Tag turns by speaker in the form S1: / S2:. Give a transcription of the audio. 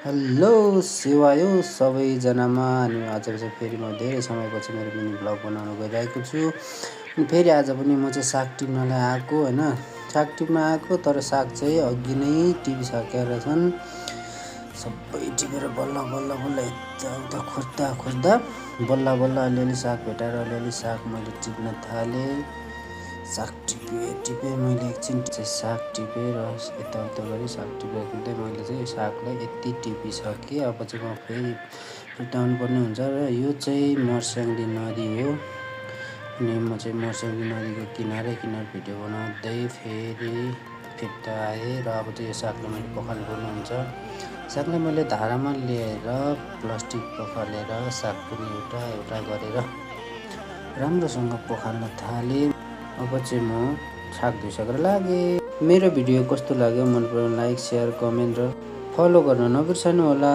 S1: Hello सेवायो सबैजनामा अनि आज चाहिँ फेरि म धेरै समयपछि मेरो मिनी भ्लग बनाउन गइरहेको छु। अनि फेरि आज पनि म चाहिँ साग टिप्नलाई आएको हैन। साग टिप्न आएको तर साग चाहिँ अघि नै टिपिसकेका छन्। सबै टिपेर बल्ल बल्ल बल्ल यताउता खोज्दा बल्ल बल्ल अलिअलि साग भेटाएर अलिअलि साग मैले टिप्न थालेँ। साग टिपेँ मैले एकछिन चाहिँ साग टिपेँ र यताउता गरी साग टिप्दै मैले चाहिँ सागलाई यति टिपिसकेँ। अब चाहिँ म फेरि फिर्ताउनु पर्ने हुन्छ र यो चाहिँ मर्स्याङ्दी नदी हो। अनि म चाहिँ मर्स्याङ्दी नदीको किनार भिडियो बनाउँदै फेरि फिर्ता आएँ र अब चाहिँ यो सागलाई मैले पखाल्नु पर्ने हुन्छ। सागलाई मैले धारामा लिएर प्लास्टिक पखालेर साग पनि एउटा गरेर राम्रोसँग पखाल्न थालेँ। अब चाहिँ म साग धुइसकेर लागेँ। मेरो भिडियो कस्तो लाग्यो मन पराउन लाइक, सेयर, कमेन्ट र फलो गर्न नबिर्सनु होला।